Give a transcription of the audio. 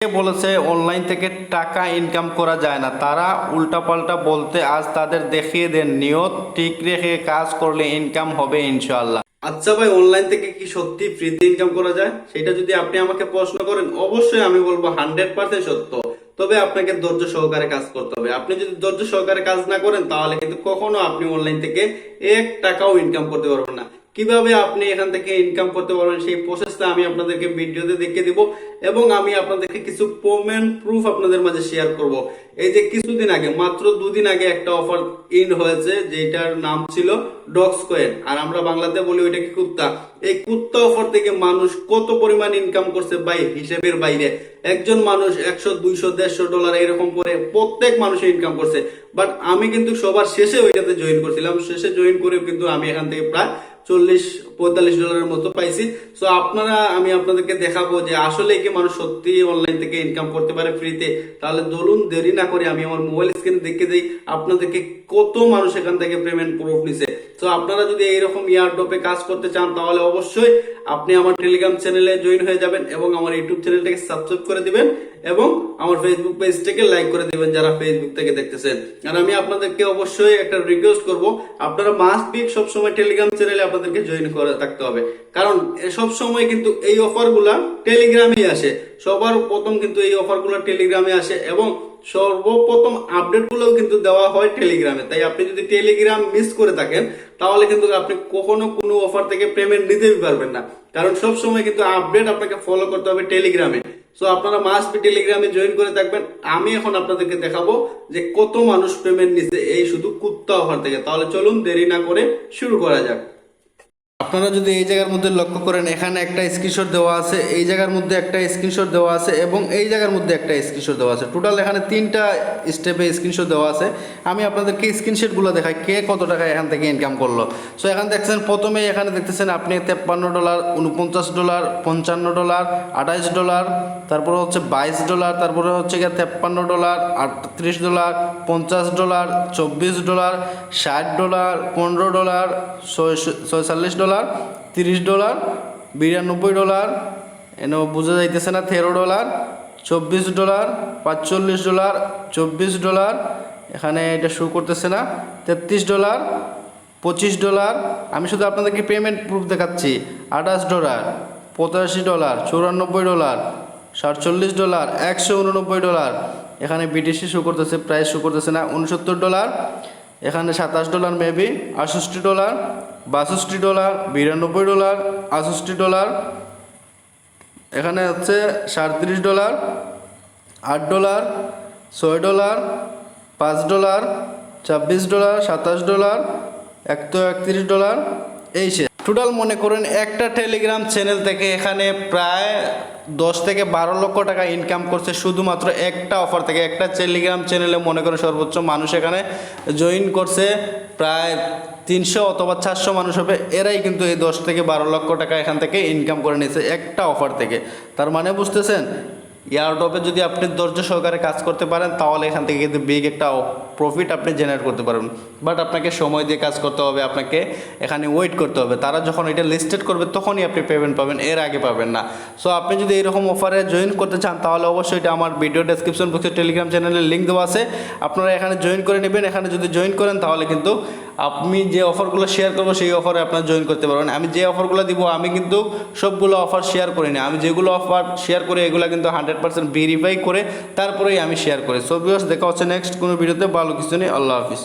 বলেছে অনলাইন থেকে টাকা ইনকাম করা যায় না, তারা উল্টাপাল্টা বলতে আজ তাদের দেখিয়ে দেন নিয়ত ঠিক রেখে কাজ করলে ইনকাম হবে ইনশাআল্লাহ। আচ্ছা ভাই, অনলাইন থেকে কি সত্যি ফ্রিতে ইনকাম করা যায়? সেটা যদি আপনি আমাকে প্রশ্ন করেন, অবশ্যই আমি বলবো 100% সত্য। তবে আপনাকে ধৈর্য সহকারে কাজ করতে হবে। আপনি যদি ধৈর্য সহকারে কাজ না করেন তাহলে কিন্তু কখনো আপনি অনলাইন থেকে 1 টাকাও ইনকাম করতে পারবেন না। কিভাবে আপনি এখান থেকে ইনকাম করতে পারবেন সেই প্রসেসটা আমি আপনাদেরকে ভিডিওতে দেখিয়ে দিব এবং আমি আপনাদেরকে কিছু পেমেন্ট প্রুফ আপনাদের মাঝে শেয়ার করব। এই যে কিছুদিন আগে, মাত্র 2 দিন আগে একটা অফার ইন হয়েছে যেটার নাম ছিল ডগস কয়েন, আর আমরা বাংলাতে বলি ওইটাকে কুত্তা। এই কুত্তা অফার থেকে মানুষ কত পরিমাণ ইনকাম করছে ভাই, হিসেবের বাইরে। একজন মানুষ 100, 200, 150 ডলার এরকম করে প্রত্যেক মানুষ ইনকাম করছে। বাট আমি কিন্তু সবার শেষে ওইটাতে জয়েন করছিলাম। শেষে জয়েন করে কিন্তু আমি এখান থেকে প্রায় 40-45 ডলারের মতো পাইছি। সো আমি আপনাদেরকে দেখাবো যে আসলে কি মানুষ সত্যি অনলাইন থেকে ইনকাম করতে পারে ফ্রিতে। তাহলে চলুন দেরি না করে আমি আমার মোবাইল স্ক্রিনে দেখে দিই আপনাদেরকে কত মানুষ এখান থেকে পেমেন্ট প্রুফ নিছে। তো আপনারা যদি এইরকম ইয়ারড্রপে কাজ করতে চান তাহলে অবশ্যই আপনি আমার টেলিগ্রাম চ্যানেলে জয়েন হয়ে যাবেন এবং আমার ইউটিউব চ্যানেলটাকে সাবস্ক্রাইব করে দিবেন এবং আমার ফেসবুক পেজটাকে লাইক করে দিবেন যারা ফেসবুক থেকে দেখতেছেন। আর আমি আপনাদেরকে অবশ্যই একটা রিকোয়েস্ট করব, আপনারা মাস্ট বি সবসময় টেলিগ্রাম চ্যানেলে আপনাদেরকে জয়েন করে থাকতে হবে। কারণ সব সময় কিন্তু এই অফারগুলা টেলিগ্রামে আসে। সবার প্রথম কিন্তু এই অফারগুলো টেলিগ্রামে আসে এবং সর্বপ্রথম আপডেট গুলোও কিন্তু দেওয়া হয় টেলিগ্রামে। তাই আপনি যদি টেলিগ্রাম মিস করে থাকেন তাহলে কিন্তু আপনি কখনো কোনো অফার থেকে পেমেন্ট নিতেই পারবেন না। কারণ সব সময় কিন্তু আপডেট আপনাকে ফলো করতে হবে টেলিগ্রামে। সো আপনারা মাস্ট বি টেলিগ্রামে জয়েন করে থাকবেন। আমি এখন আপনাদেরকে দেখাবো যে কত মানুষ পেমেন্ট নিছে এই শুধু কুত্তা অফার থেকে। তাহলে চলুন দেরি না করে শুরু করা যাক। আপনারা যদি এই জায়গার মধ্যে লক্ষ্য করেন, এখানে একটা স্ক্রিনশট দেওয়া আছে, এই জায়গার মধ্যে একটা স্ক্রিনশট দেওয়া আছে এবং এই জায়গার মধ্যে একটা স্ক্রিনশট দেওয়া আছে। টোটাল এখানে 3টা স্টেপে স্ক্রিনশট দেওয়া আছে। আমি আপনাদেরকে স্ক্রিনশটগুলো দেখাই কে কত টাকা এখান থেকে ইনকাম করলো। সো এখানে দেখছেন, প্রথমে এখানে দেখতেছেন আপনি 53 ডলার, 49 ডলার, 55 ডলার, 28 ডলার, তারপরে হচ্ছে 22 ডলার, তারপরে হচ্ছে গিয়ে 53 dollar, 38 dollar, 50 dollar, 24 dollar, 60 dollar, 15 dollar, 46 dollar, 30 dollar, 92 dollar, এনে বোঝা যাইতেছে না, 13 ডলার, 24 ডলার, 45 ডলার, 24 ডলার, এখানে এটা শো করতেছে না, 33 ডলার, 25 ডলার। আমি শুধু আপনাদেরকে পেমেন্ট প্রুফ দেখাচ্ছি। 28 dollar, 85 dollar, 94 dollar, 47 dollar, 189 dollar. এখানে বিটিসি শো করতেছে, প্রাইস শো করতেছে না, 69 ডলার, এখানে 27 dollar maybe, 68 dollar, 62 dollar, 92 dollar, 68 dollar, এখানে হচ্ছে 37 dollar, 8 dollar, 6 dollar, 5 dollar, 26 dollar, 27 dollar, 131 dollar. এই সে টোটাল মনে করেন একটা টেলিগ্রাম চ্যানেল থেকে এখানে প্রায় 10 থেকে 12 লক্ষ টাকা ইনকাম করছে শুধুমাত্র একটা অফার থেকে। একটা টেলিগ্রাম চ্যানেলে মনে করেন সর্বোচ্চ মানুষ এখানে জয়েন করছে প্রায় 300 অথবা 400 মানুষ হবে। এরাই কিন্তু এই 10 থেকে 12 লক্ষ টাকা এখান থেকে ইনকাম করে নিয়েছে একটা অফার থেকে। তার মানে বুঝতেছেন, এয়ারড্রপে যদি আপনি ধৈর্য সহকারে কাজ করতে পারেন তাহলে এখান থেকে কিন্তু বিগ একটা প্রফিট আপনি জেনারেট করতে পারবেন। বাট আপনাকে সময় দিয়ে কাজ করতে হবে, আপনাকে এখানে ওয়েট করতে হবে। তারা যখন এটা লিস্টেড করবে তখনই আপনি পেমেন্ট পাবেন, এর আগে পাবেন না। সো আপনি যদি এরকম অফারে জয়েন করতে চান তাহলে অবশ্যই এটা আমার ভিডিও ডেসক্রিপশন বক্সে টেলিগ্রাম চ্যানেলের লিঙ্ক দেওয়া আছে, আপনারা এখানে জয়েন করে নেবেন। এখানে যদি জয়েন করেন তাহলে কিন্তু আমি যে অফারগুলো শেয়ার করবো সেই অফারে আপনারা জয়েন করতে পারবেন। আমি যে অফারগুলো দিব আমি কিন্তু সবগুলো অফার শেয়ার করি না। আমি যেগুলো অফার শেয়ার করি এগুলো কিন্তু 100% ভেরিফাই করে তারপরেই আমি শেয়ার করি। সো ভিউয়ার্স, দেখা হচ্ছে নেক্সট কোনো ভিডিওতে। ভালো কিছু নেই, আল্লাহ হাফিজ।